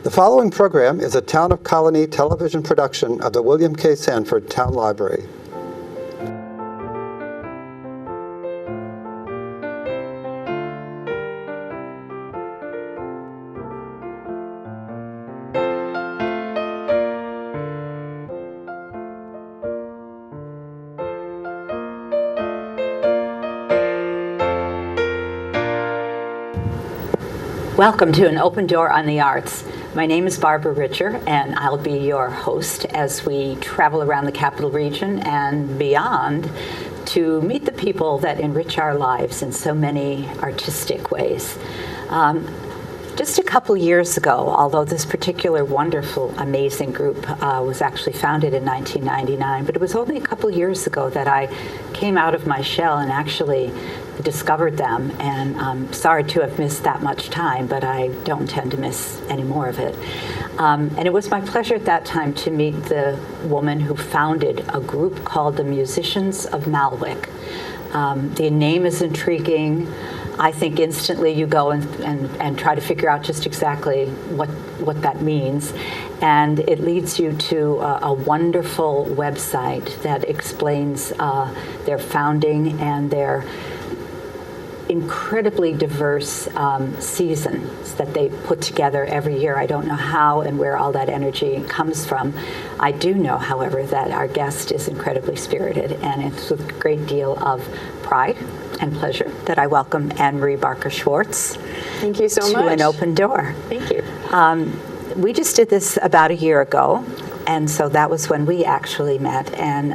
The following program is a Town of Colonie television production of the William K. Sanford Town Library. Welcome to An Open Door on the Arts. My name is Barbara Richer, and I'll be your host as we travel around the Capital Region and beyond to meet the people that enrich our lives in so many artistic ways. Just a couple years ago, although this particular wonderful, amazing group was actually founded in 1999, but it was only a couple years ago that I came out of my shell and actually discovered them, and I'm sorry to have missed that much time, but I don't intend to miss any more of it. And it was my pleasure at that time to meet the woman who founded a group called the Musicians of Maalwyck. The name is intriguing. I think instantly you go and try to figure out just exactly what that means. And it leads you to a wonderful website that explains their founding and their incredibly diverse seasons that they put together every year. I don't know how and where all that energy comes from. I do know, however, that our guest is incredibly spirited, and it's with a great deal of pride and pleasure that I welcome Anne-Marie Barker Schwartz. Thank you so much. To An Open Door. Thank you. We just did this about a year ago, and so that was when we actually met. And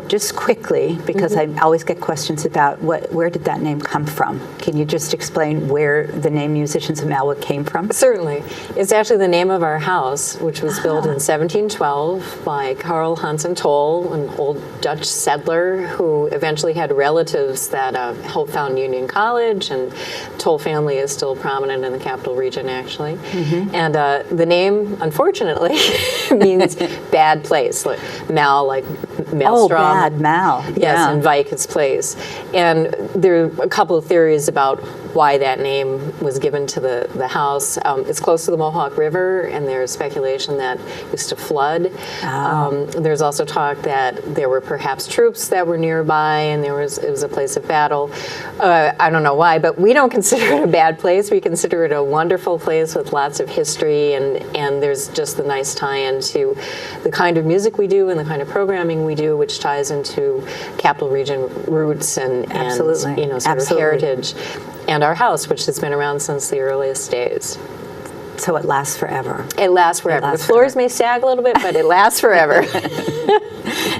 just quickly, because I always get questions about where did that name come from? Can you just explain where the name Musicians of Maalwyck came from? Certainly. It's actually the name of our house, which was built in 1712 by Karl Hansen Toll, an old Dutch settler who eventually had relatives that helped found Union College, and Toll family is still prominent in the Capital Region, actually. And the name, unfortunately, means bad place, like Mal, like maelstrom. Oh, bad Mal. Yes, Yeah. and Wyck, its place. And there are a couple of theories about why that name was given to the house. It's close to the Mohawk River, and there's speculation that it used to flood. There's also talk that there were perhaps troops that were nearby, and it was a place of battle. I don't know why, but we don't consider it a bad place. We consider it a wonderful place with lots of history, and there's just the nice tie-in to the kind of music we do and the kind of programming we do, which ties into Capital Region roots and sort of heritage. And our house, which has been around since the earliest days. So it lasts forever. It lasts forever. The floors may sag a little bit, but it lasts forever.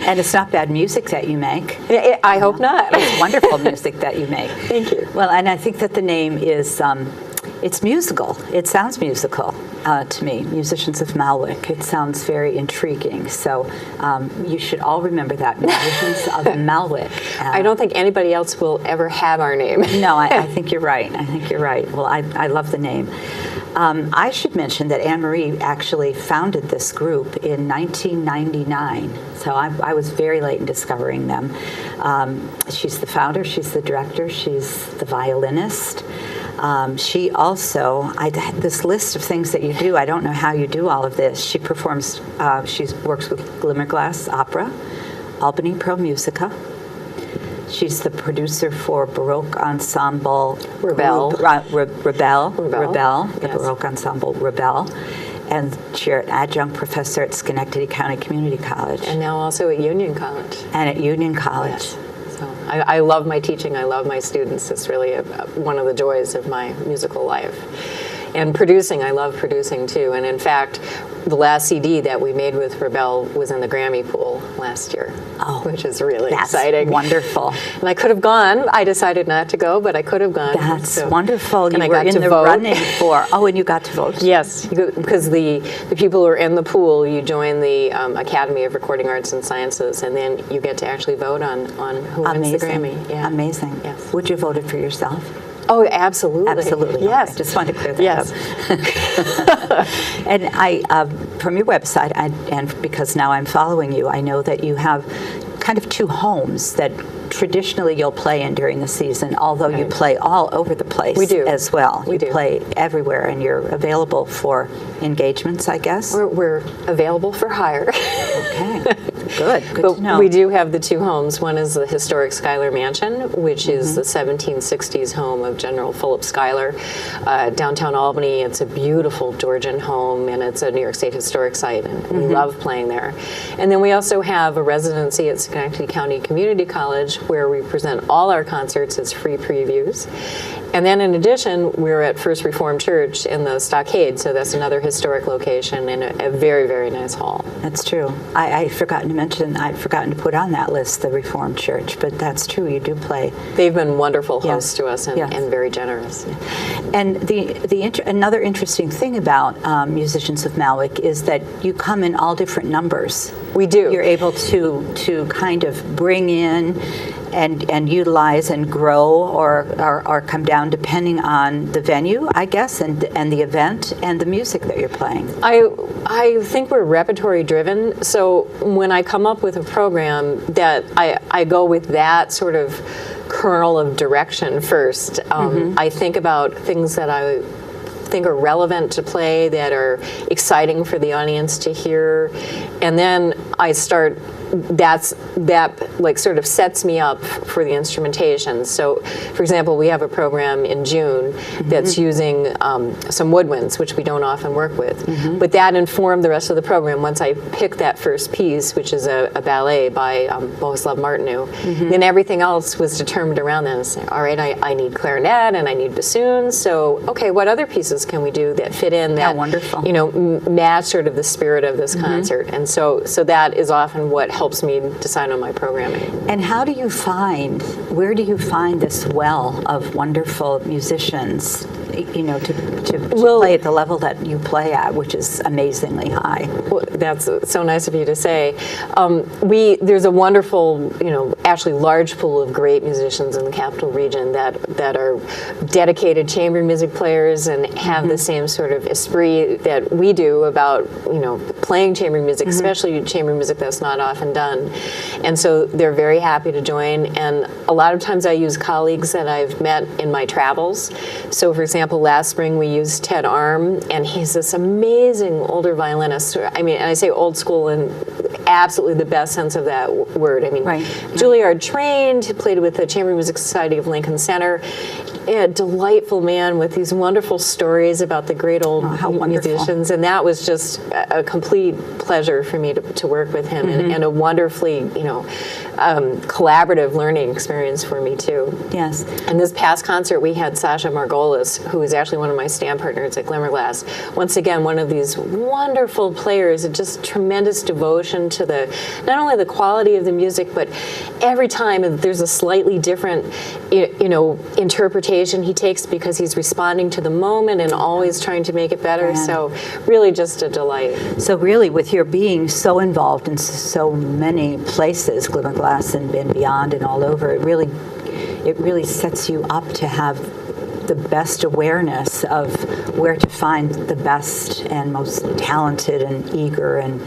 And it's not bad music that you make. I hope not. It's wonderful music that you make. Thank you. Well, and I think that the name is, it's musical. It sounds musical to me, Musicians of Maalwyck. It sounds very intriguing. So you should all remember that, Musicians of Maalwyck. I don't think anybody else will ever have our name. No, I think you're right. I think you're right. Well, I love the name. I should mention that Anne-Marie actually founded this group in 1999. So I was very late in discovering them. She's the founder, she's the director, she's the violinist. She also, this list of things that you do, I don't know how you do all of this. She performs, she works with Glimmerglass Opera, Albany Pro Musica. She's the producer for Baroque Ensemble Rebel. Rebel, the Yes. Baroque Ensemble Rebel. And she's an adjunct professor at Schenectady County Community College. And now also at Union College. And at Union College. Yes. So I love my teaching. I love my students. It's really one of the joys of my musical life. And producing, I love producing too. And in fact, the last CD that we made with Rebel was in the Grammy pool last year, which is really exciting. Wonderful. And I could have gone. I decided not to go, but I could have gone. That's wonderful. And you I were got in to the vote. running for, and you got to vote. Yes, because the people who are in the pool, you join the Academy of Recording Arts and Sciences, and then you get to actually vote on who wins the Grammy. Yeah. Amazing. Yes. Would you vote for yourself? Oh, absolutely. Absolutely. Yes. I just wanted to clear that Yes. up. And I, from your website, and because now I'm following you, I know that you have kind of two homes that traditionally you'll play in during the season, although you play all over the place. We do. As well. We you do. play everywhere, and you're available for engagements, I guess. We're available for hire. Okay. Good But to know. we do have the two homes. One is the historic Schuyler Mansion, which is the 1760s home of General Philip Schuyler. Downtown Albany, it's a beautiful Georgian home, and it's a New York State Historic Site, and we love playing there. And then we also have a residency at Schenectady County Community College, where we present all our concerts as free previews. And then in addition, we're at First Reformed Church in the Stockade, so that's another historic location and a very, very nice hall. That's true. I'd forgotten to put on that list the Reformed Church, but that's true. You do play. They've been wonderful hosts Yes. to us and, Yes. and very generous. And another interesting thing about musicians of Maalwyck is that you come in all different numbers. We do. You're able to kind of bring in and utilize and grow or come down depending on the venue, I guess, and the event and the music that you're playing. I think we're repertory driven. So when I come up with a program, that I go with that sort of kernel of direction first. I think about things that I think are relevant to play, that are exciting for the audience to hear, and then I start. That like sort of sets me up for the instrumentation. So, for example, we have a program in June that's using some woodwinds, which we don't often work with. But that informed the rest of the program. Once I picked that first piece, which is a ballet by Bohuslav Martinu, then everything else was determined around that. Say, all right, I need clarinet and I need bassoons. So, okay, what other pieces can we do that fit in that, wonderful. match sort of the spirit of this concert? And so that is often what helps me decide on my programming. And where do you find this well of wonderful musicians, to play at the level that you play at, which is amazingly high? Well, that's so nice of you to say. There's a wonderful, actually large pool of great musicians in the Capital Region that are dedicated chamber music players and have the same sort of esprit that we do about, playing chamber music, especially chamber music that's not often done. And so they're very happy to join. And a lot of times I use colleagues that I've met in my travels. So for example, last spring we used Ted Arm, and he's this amazing older violinist. I mean, and I say old school in absolutely the best sense of that word. I mean, Juilliard trained, played with the Chamber Music Society of Lincoln Center. A delightful man with these wonderful stories about the great old musicians, and that was just a complete pleasure for me to work with him, and a wonderfully, collaborative learning experience for me too. Yes. And this past concert, we had Sasha Margolis, who is actually one of my stand partners at Glimmerglass. Once again, one of these wonderful players, and just tremendous devotion to not only the quality of the music, but every time there's a slightly different, interpretation he takes, because he's responding to the moment and always trying to make it better. Yeah. So really just a delight. So really, with your being so involved in so many places, Glimmerglass and beyond and all over, it really sets you up to have the best awareness of where to find the best and most talented and eager and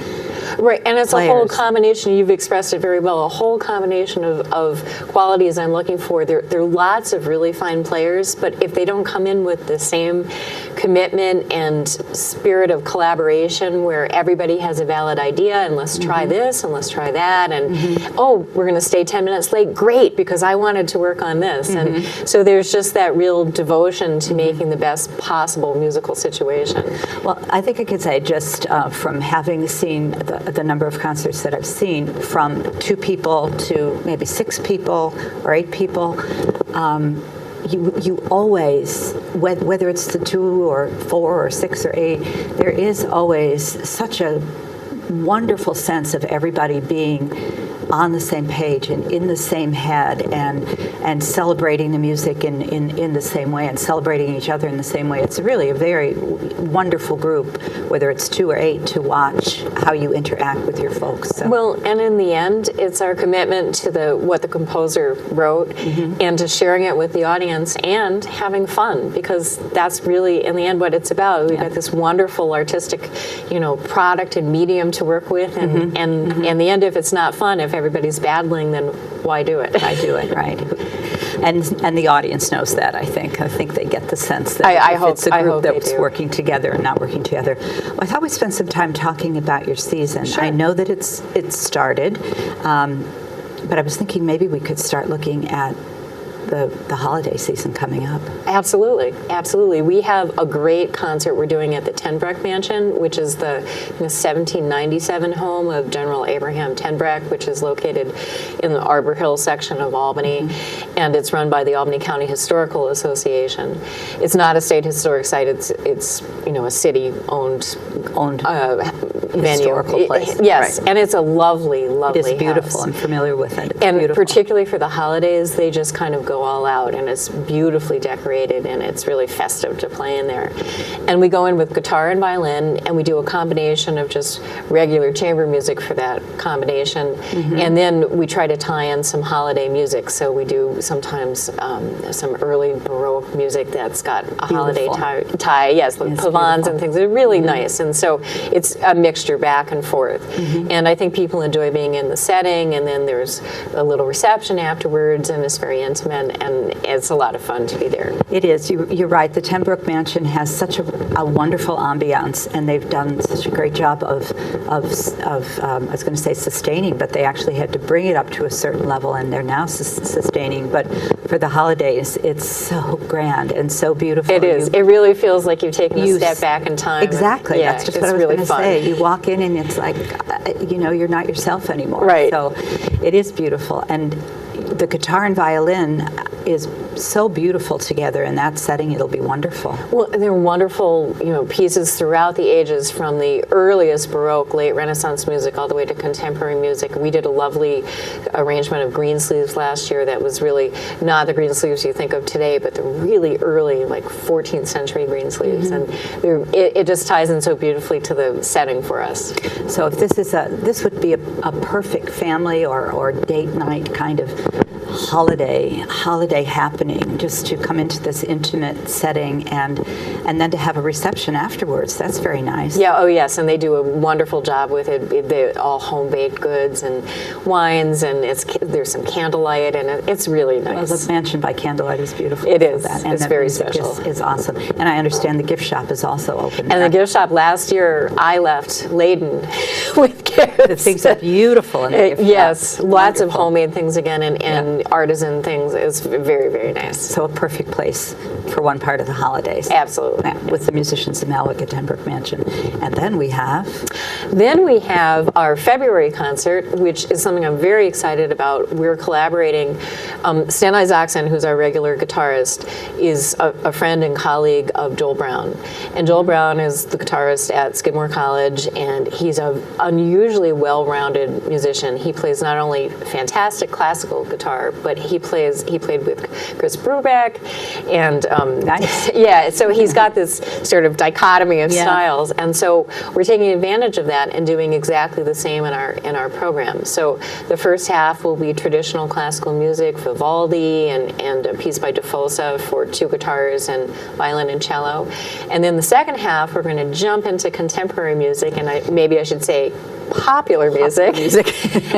right, and it's players. a whole combination. You've expressed it very well. A whole combination of qualities I'm looking for. There are lots of really fine players, but if they don't come in with the same commitment and spirit of collaboration, where everybody has a valid idea, and let's try this and let's try that, and we're going to stay 10 minutes late. Great, because I wanted to work on this, and so there's just that real devotion to making the best possible musical situation. Well, I think I could say, just from having seen the number of concerts that I've seen, from 2 people to maybe 6 people or 8 people, you always, whether it's the 2 or 4 or 6 or 8, there is always such a wonderful sense of everybody being on the same page and in the same head, and celebrating the music in the same way, and celebrating each other in the same way. It's really a very wonderful group, whether it's 2 or 8, to watch how you interact with your folks. So. Well, and in the end, it's our commitment to what the composer wrote, and to sharing it with the audience and having fun, because that's really in the end what it's about. We've got this wonderful artistic, product and medium to work with, and in the end, if it's not fun, if everybody's battling, then why do it? I do it, right. And the audience knows that, I think. I think they get the sense that I if hope- it's a I group hope they that's do. working together and not working together. Well, I thought we'd spend some time talking about your season. Sure. I know that it's started, but I was thinking maybe we could start looking at the holiday season coming up. Absolutely, absolutely. We have a great concert we're doing at the Tenbrook Mansion, which is the 1797 home of General Abraham Tenbrook, which is located in the Arbor Hill section of Albany, and it's run by the Albany County Historical Association. It's not a state historic site; it's a city-owned venue. Historical place. Yes, Right. and it's a lovely, lovely. It is beautiful. house. I'm familiar with it. It's And beautiful. particularly for the holidays, they just kind of go all out, and it's beautifully decorated, and it's really festive to play in there. And we go in with guitar and violin, and we do a combination of just regular chamber music for that combination, and then we try to tie in some holiday music. So we do sometimes some early Baroque music that's got a holiday tie, yes, like It's pavans beautiful. and things. They're really nice, and so it's a mixture back and forth. And I think people enjoy being in the setting, and then there's a little reception afterwards, and it's very intimate, and it's a lot of fun to be there. It is. You're right. The Tenbrook Mansion has such a wonderful ambiance, and they've done such a great job of I was going to say sustaining, but they actually had to bring it up to a certain level, and they're now sustaining. But for the holidays, it's so grand and so beautiful. It is. It really feels like you've taken a you step back in time. Exactly. Yeah, That's just it's what I was really going to fun. say. You walk in, and it's like, you're not yourself anymore. Right. So it is beautiful. And the guitar and violin is so beautiful together in that setting. It'll be wonderful. Well, they're wonderful, pieces throughout the ages, from the earliest Baroque, late Renaissance music, all the way to contemporary music. We did a lovely arrangement of Greensleeves last year that was really not the Greensleeves you think of today, but the really early, like 14th century Greensleeves, and it just ties in so beautifully to the setting for us. So if this would be a perfect family or date night kind of holiday happening, just to come into this intimate setting and then to have a reception afterwards. That's very nice. Yeah, oh yes, and they do a wonderful job with it. They're all home-baked goods and wines, and there's some candlelight, and it's really nice. Well, the mansion by candlelight is beautiful. It is. And It's that very music special. is awesome. And I understand the gift shop is also open. And the gift shop last year, I left laden with gifts. The things are beautiful in the gift shop. Yes, lots of Wonderful. homemade things again, and artisan things. It's very, very nice. So a perfect place for one part of the holidays. Absolutely. Yeah, with the musicians of Maalwyck at Tenbrook Mansion. And then we have our February concert, which is something I'm very excited about. We're collaborating. Stan Isaacson, who's our regular guitarist, is a friend and colleague of Joel Brown. And Joel Brown is the guitarist at Skidmore College, and he's an unusually well-rounded musician. He plays not only fantastic classical guitar, but he played with Chris Brubeck, and Nice. yeah, so he's got this sort of dichotomy of Yeah. styles, and so we're taking advantage of that and doing exactly the same in our program. So the first half will be traditional classical music, Vivaldi, and a piece by Defosa for two guitars and violin and cello, and then the second half we're going to jump into contemporary music, and maybe I should say popular music,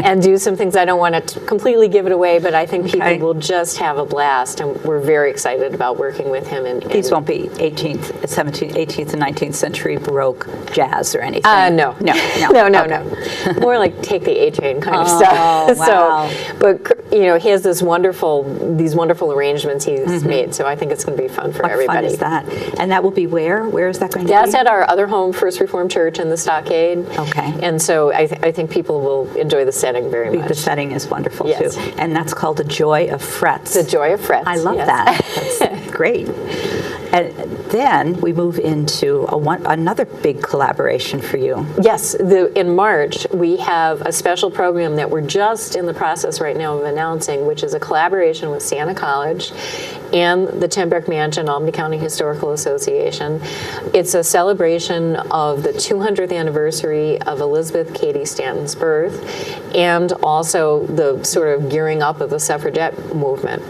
and do some things. I don't want to completely give it away, but I think people will just have a blast, and we're very excited about working with him. And these won't be 18th, 17th, 18th, and 19th century Baroque jazz or anything. No. Okay. More like take the A train kind of Oh, stuff. wow. So, but he has these wonderful arrangements he's made. So I think it's going to be fun for What everybody. fun is that? And that will be where? Where is that going to That's be? at our other home, First Reformed Church in the Stockade. Okay. And so I think people will enjoy the setting very much. The setting is wonderful Yes. too. And that's called The Joy of Frets. The Joy of Frets. I love yes. that. That's great. And then we move into another big collaboration for you. Yes, in March, we have a special program that we're just in the process right now of announcing, which is a collaboration with Siena College and the Tenbrook Mansion, Albany County Historical Association. It's a celebration of the 200th anniversary of Elizabeth Cady Stanton's birth, and also the sort of gearing up of the suffragette movement.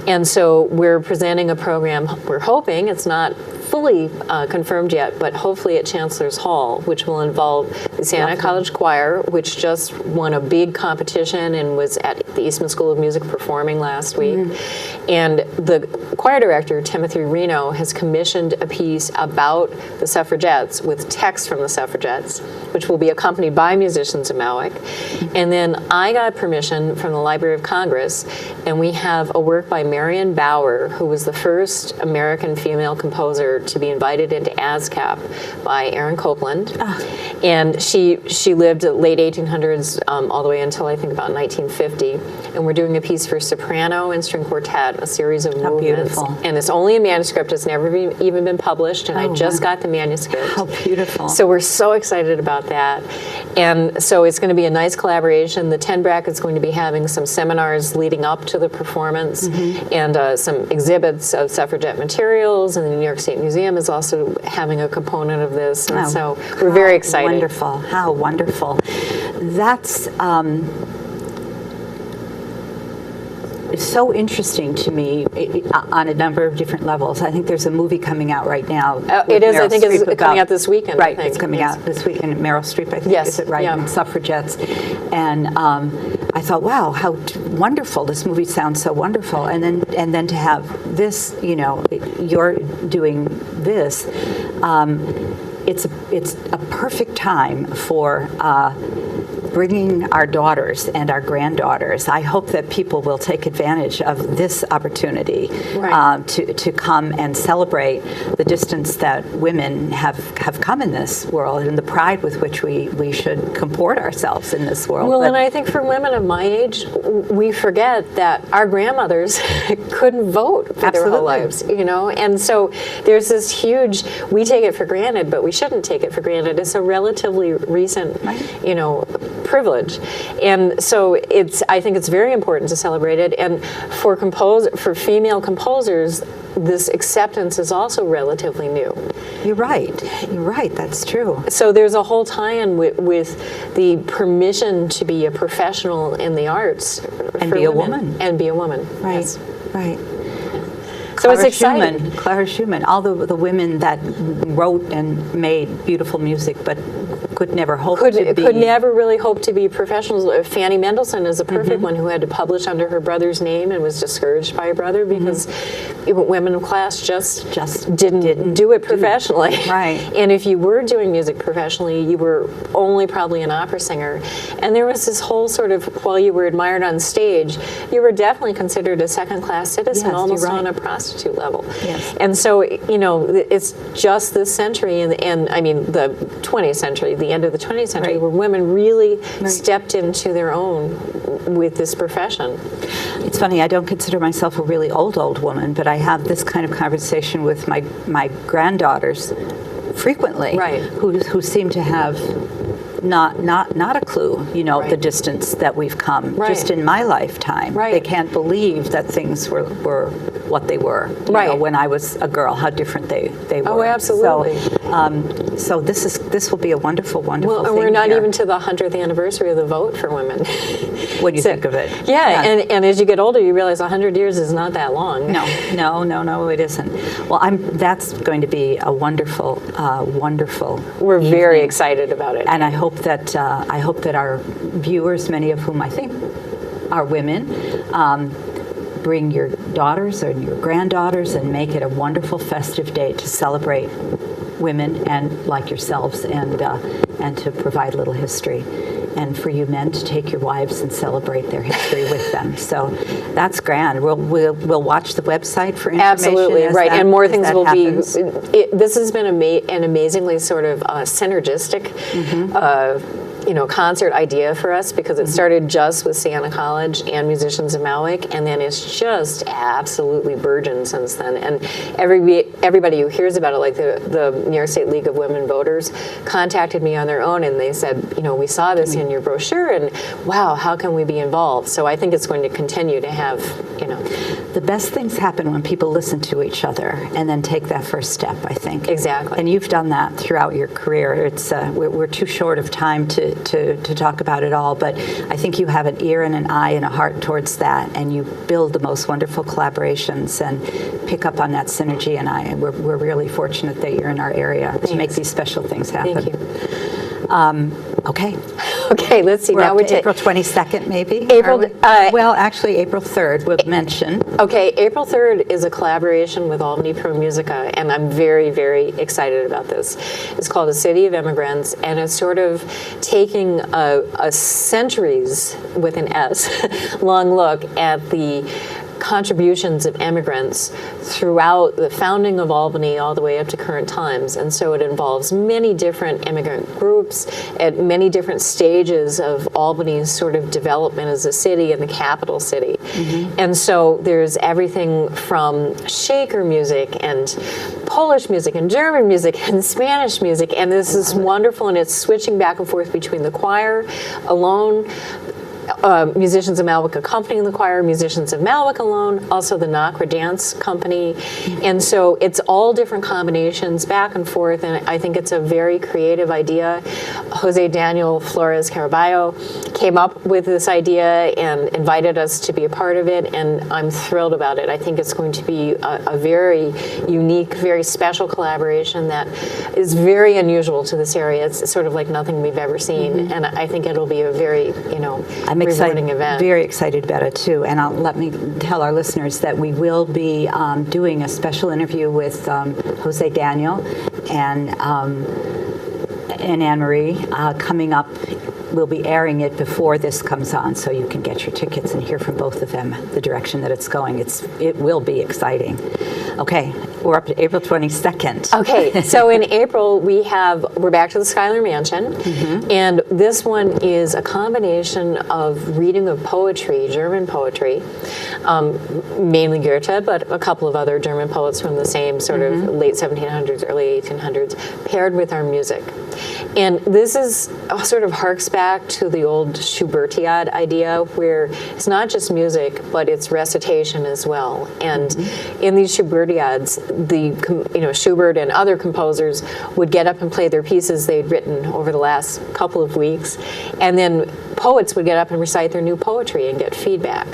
And so we're presenting a program, we're hoping, it's not fully confirmed yet, but hopefully at Chancellor's Hall, which will involve the Santa College Choir, which just won a big competition and was at the Eastman School of Music performing last week. And the choir director, Timothy Reno, has commissioned a piece about the suffragettes with text from the suffragettes, which will be accompanied by musicians of Maalwyck. And then I got permission from the Library of Congress, and we have a work by Marion Bauer, who was the first American female composer to be invited into ASCAP by Aaron Copland. And she lived at late 1800s all the way until I think about 1950. And we're doing a piece for soprano and string quartet, a series of movements. Beautiful. And it's only a manuscript. It's never even been published, and I just got the manuscript. How beautiful. So we're so excited about that. And so it's going to be a nice collaboration. The Tenbrook is going to be having some seminars leading up to the performance and some exhibits of suffragette materials, and the New York State Museum is also having a component of this. And so we're very excited. Wonderful. How wonderful. That's it's so interesting to me on a number of different levels. I think there's a movie coming out right now. It is. Meryl I think Streep it's coming out this weekend. Right, I think. it's coming out this weekend. Meryl Streep, I think, Yes, is it right? yeah. And suffragettes. And I thought, wow, how wonderful! This movie sounds so wonderful. And then to have this, you're doing this. It's a perfect time for bringing our daughters and our granddaughters. I hope that people will take advantage of this opportunity to come and celebrate the distance that women have come in this world and the pride with which we should comport ourselves in this world. Well, and I think for women of my age, we forget that our grandmothers couldn't vote for their whole lives, and so there's this huge, we take it for granted, but we shouldn't take it for granted. It's a relatively recent, privilege, and so I think it's very important to celebrate it. And for female composers, this acceptance is also relatively new. You're right. That's true. So there's a whole tie-in with the permission to be a professional in the arts And be a woman. And be a woman. Right. Yes. Right. So it's exciting. Clara Schumann, all the women that wrote and made beautiful music, but could never hope to be. Could never really hope to be professionals. Fanny Mendelssohn is a perfect one, who had to publish under her brother's name and was discouraged by her brother because women of class just didn't do it professionally. Right. And if you were doing music professionally, you were only probably an opera singer. And there was this whole sort of, while you were admired on stage, you were definitely considered a second-class citizen, Yes, almost you're right. on a prostitute level. Yes. And so, it's just this century, and I mean the 20th century, the end of the 20th century, Right. where women really Right. stepped into their own with this profession. It's funny, I don't consider myself a really old woman, but I have this kind of conversation with my granddaughters frequently, Right. who seem to have not a clue, Right. the distance that we've come Right. just in my lifetime. Right. They can't believe that things were what they were. Right. When I was a girl, how different they were. Oh, absolutely. So this will be a wonderful Well, thing and we're not here, even to the 100th anniversary of the vote for women. when you think of it. Yeah, and as you get older, you realize 100 years is not that long. No, it isn't. Well, that's going to be a wonderful, wonderful. We're very evening. excited about it. And I hope that our viewers, many of whom I think are women, bring your daughters or your granddaughters and make it a wonderful festive day to celebrate women and like yourselves and to provide a little history. And for you men to take your wives and celebrate their history with them. So that's grand. We'll watch the website for information. Absolutely, right. And more things will happens. be. This has been an amazingly sort of synergistic concert idea for us, because it started just with Santa College and musicians of Maalwyck, and then it's just absolutely burgeoned since then. And everybody who hears about it, like the New York State League of Women Voters, contacted me on their own, and they said, we saw this in your brochure, and wow, how can we be involved? So I think it's going to continue to have, the best things happen when people listen to each other and then take that first step, I think. Exactly. And you've done that throughout your career. It's we're too short of time to talk about it all, but I think you have an ear and an eye and a heart towards that, and you build the most wonderful collaborations and pick up on that synergy, and we're really fortunate that you're in our area to make these special things happen. Thank you. Okay. Okay, let's see. We're now up we're to April 22nd, maybe? April- well, actually, April 3rd, we'll mention. Okay, April 3rd is a collaboration with Albany Pro Musica, and I'm very, very excited about this. It's called A City of Immigrants, and it's sort of taking a centuries, with an S, long look at the contributions of immigrants throughout the founding of Albany all the way up to current times. And so it involves many different immigrant groups at many different stages of Albany's sort of development as a city and the capital city. And so there's everything from Shaker music and Polish music and German music and Spanish music, and this is wonderful, and it's switching back and forth between the choir alone, musicians of Maalwyck accompanying the choir, musicians of Maalwyck alone, also the Nakra Dance Company. And so it's all different combinations back and forth, and I think it's a very creative idea. Jose Daniel Flores Caraballo came up with this idea and invited us to be a part of it, and I'm thrilled about it. I think it's going to be a very unique, very special collaboration that is very unusual to this area. It's sort of like nothing we've ever seen, and I think it'll be a very, I'm rewarding event. very excited about it too, and let me tell our listeners that we will be doing a special interview with Jose Daniel and Anne-Marie coming up. We'll be airing it before this comes on, so you can get your tickets and hear from both of them the direction that it's going. It will be exciting. Okay, we're up to April 22nd. Okay, so in April we're back to the Schuyler Mansion, and this one is a combination of reading of poetry, German poetry, mainly Goethe, but a couple of other German poets from the same sort of late 1700s, early 1800s, paired with our music. And this is sort of harks back to the old Schubertiad idea, where it's not just music, but it's recitation as well. And in these Schubertiads, Schubert and other composers would get up and play their pieces they'd written over the last couple of weeks, and then poets would get up and recite their new poetry and get feedback.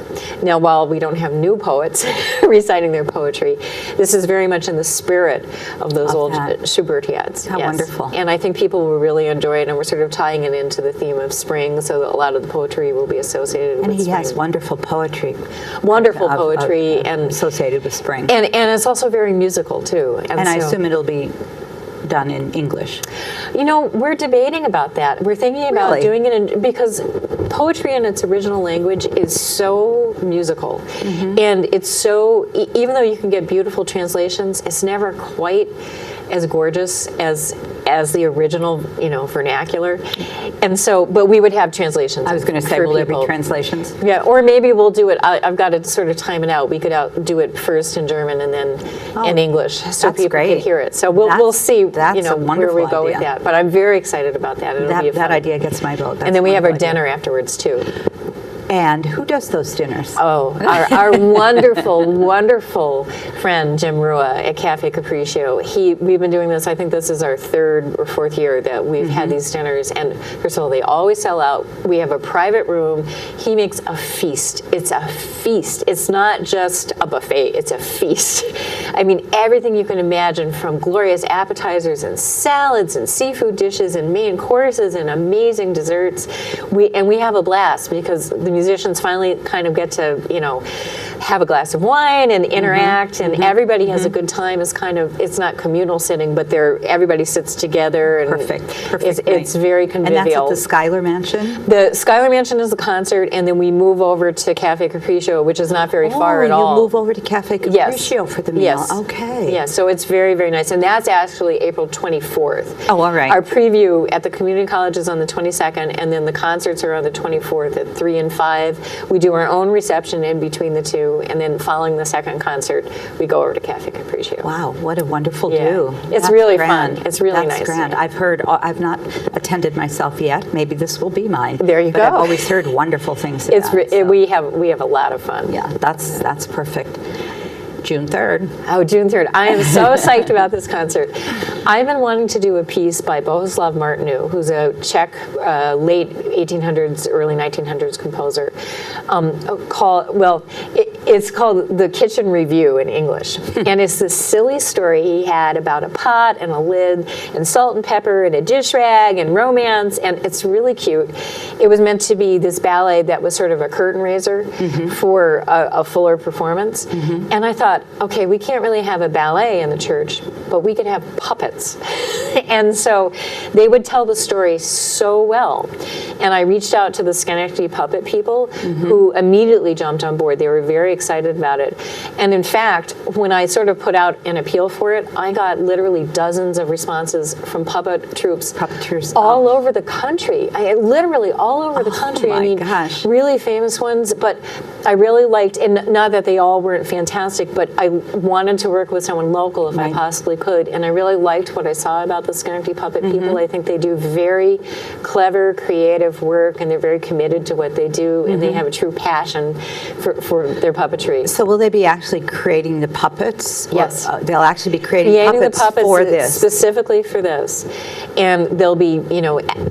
Now, while we don't have new poets reciting their poetry, this is very much in the spirit of those old Schubertiads. How wonderful. And I think people will really enjoy it, and we're sort of tying it into the theme of spring, so that a lot of the poetry will be associated with spring. And he has wonderful poetry. Wonderful poetry. And associated with spring. And it's also very musical, too. And I assume it'll be done in English. We're debating about that. We're thinking about doing it because poetry in its original language is so musical. And it's so, even though you can get beautiful translations, it's never quite as gorgeous as the original, vernacular. And so, but we would have translations. I was going to say, will there be translations? Yeah, or maybe we'll do it. I've got to sort of time it out. We could do it first in German and then in English, so people can hear it. So we'll see. That's a wonderful where we go idea. with that. But I'm very excited about that. It'll be that idea gets my vote. And then we have our dinner afterwards too. And who does those dinners? Oh, our wonderful, wonderful friend, Jim Rua at Cafe Capriccio. We've been doing this, I think this is our third or fourth year that we've had these dinners. And first of all, they always sell out. We have a private room. He makes a feast. It's a feast. It's not just a buffet. It's a feast. I mean, everything you can imagine, from glorious appetizers and salads and seafood dishes and main courses and amazing desserts. We have a blast because the musicians finally kind of get to, have a glass of wine and interact, and everybody has a good time. It's not communal sitting, but everybody sits together. And Perfect. It's very convivial. And that's at the Schuyler Mansion? The Schuyler Mansion is the concert, and then we move over to Cafe Capriccio, which is not very far at all. You move over to Cafe Capriccio for the meal. Yes. Okay. Yeah, so it's very, very nice. And that's actually April 24th. Oh, all right. Our preview at the community college is on the 22nd, and then the concerts are on the 24th at 3 and 5. We do our own reception in between the two. do, and then following the second concert, we go over to Cafe Capriccio. Wow, what a wonderful Yeah. do. It's That's really grand. fun. It's really That's nice. grand. I've not attended myself yet. Maybe this will be mine. There you but go. I've always heard wonderful things about it. So. We have a lot of fun. Yeah, that's perfect. June 3rd. Oh, June 3rd. I am so psyched about this concert. I've been wanting to do a piece by Bohuslav Martinu, who's a Czech late 1800s, early 1900s composer. It's called The Kitchen Review in English. And it's this silly story he had about a pot and a lid and salt and pepper and a dish rag and romance, and it's really cute. It was meant to be this ballet that was sort of a curtain raiser for a fuller performance. And I thought, okay, we can't really have a ballet in the church, but we could have puppets. And so they would tell the story so well. And I reached out to the Schenectady puppet people who immediately jumped on board. They were very excited about it. And in fact, when I sort of put out an appeal for it, I got literally dozens of responses from puppeteers all over the country. Literally all over the country. My gosh. Really famous ones, but I really liked, and not that they all weren't fantastic, but I wanted to work with someone local if I possibly could, and I really liked what I saw about the Schenectady puppet people. I think they do very clever, creative work, and they're very committed to what they do, and they have a true passion for their puppetry. So will they be actually creating the puppets? Yes. They'll actually be creating The puppets for this. specifically for this, and they'll be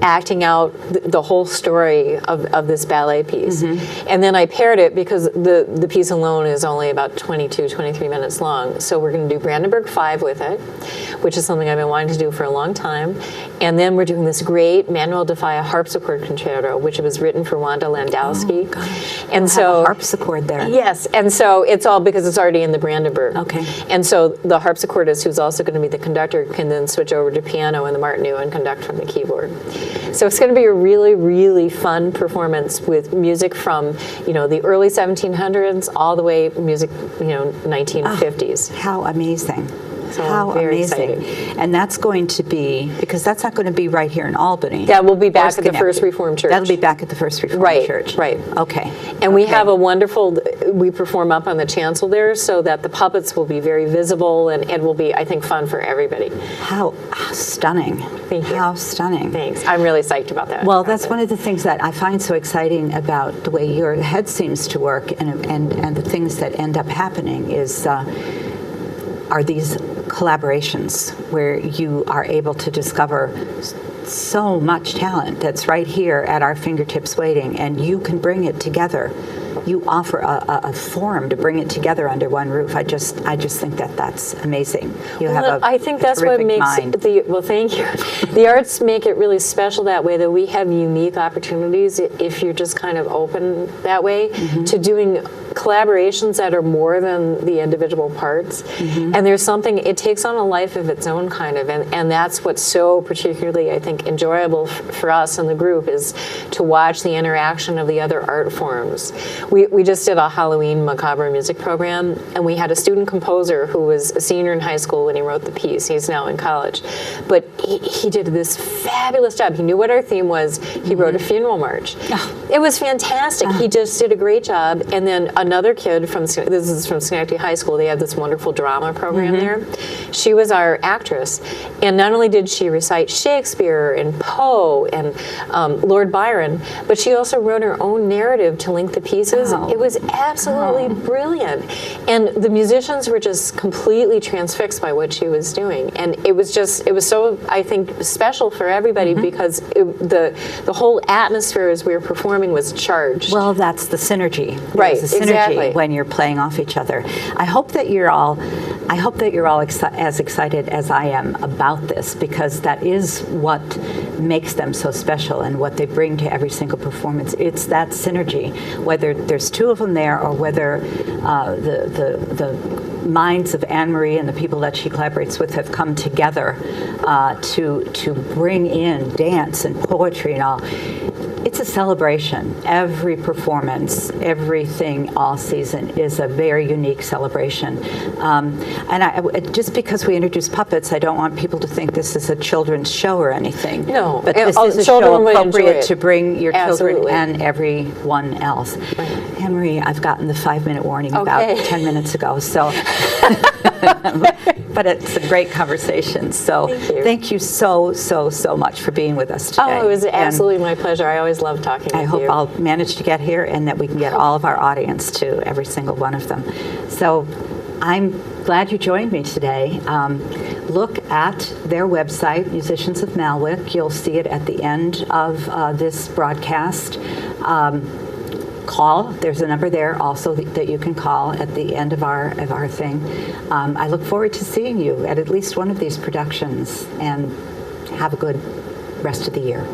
acting out the whole story of this ballet piece. And then I paired it because the piece alone is only about 22, 23 minutes long. So we're going to do Brandenburg 5 with it, which is something I've been wanting to do for a long time. And then we're doing this great Manuel de Falla harpsichord concerto, which was written for Wanda Landowski. And We'll so have a harpsichord there. Yes, and so it's all because it's already in the Brandenburg. Okay. And so the harpsichordist, who's also going to be the conductor, can then switch over to piano and the Martinu and conduct from the keyboard. So it's going to be a really, really fun performance with music from, the early 1700s all the way music, 1950s. How amazing. So How very amazing. excited. And that's going to be, because that's not going to be right here in Albany. That will be back at the Schenectady. First Reformed Church. That'll be back at the First Reformed Church. Right. Okay. And we have a wonderful, we perform up on the chancel there so that the puppets will be very visible and it will be, I think, fun for everybody. How stunning. Thank you. How stunning. Thanks. I'm really psyched about that. Well, that's one of the things that I find so exciting about the way your head seems to work and the things that end up happening is are these collaborations where you are able to discover so much talent that's right here at our fingertips waiting, and you can bring it together. You offer a forum to bring it together under one roof. I just think that's amazing. You have I think that's what terrific makes mind. thank you. The arts make it really special that way, that we have unique opportunities if you're just kind of open that way to doing collaborations that are more than the individual parts. And there's something, it takes on a life of its own kind of, and that's what's so particularly, I think, enjoyable for us in the group is to watch the interaction of the other art forms. We just did a Halloween macabre music program, and we had a student composer who was a senior in high school when he wrote the piece. He's now in college. But he did this fabulous job. He knew what our theme was. He wrote a funeral march. It was fantastic. He just did a great job. And then another kid this is from Schenectady High School, they have this wonderful drama program there. She was our actress. And not only did she recite Shakespeare and Poe and Lord Byron, but she also wrote her own narrative to link the pieces. It was absolutely brilliant. And the musicians were just completely transfixed by what she was doing. And it was so, I think, special for everybody because the whole atmosphere as we were performing was charged. Well, that's the synergy. Right, There's a synergy exactly. when you're playing off each other. I hope that you're all as excited as I am about this, because that is what makes them so special and what they bring to every single performance. It's that synergy, whether there's two of them there or whether the minds of Anne-Marie and the people that she collaborates with have come together to bring in dance and poetry and all. It's a celebration. Every performance, everything all season is a very unique celebration. Just because we introduce puppets, I don't want people to think this is a children's show or anything. No, but this is a children show will enjoy appropriate it. to bring your Absolutely. children and everyone else. Anne-Marie, I've gotten the 5-minute warning about Okay. 10 minutes ago, so. But it's a great conversation. So thank you so much for being with us today. Oh, it was And absolutely my pleasure. I always love talking with you. I hope I'll manage to get here and that we can get all of our audience to, every single one of them. So I'm glad you joined me today. Look at their website, Musicians of Maalwyck. You'll see it at the end of this broadcast. Call. There's a number there also that you can call at the end of our thing. I look forward to seeing you at least one of these productions, and have a good rest of the year.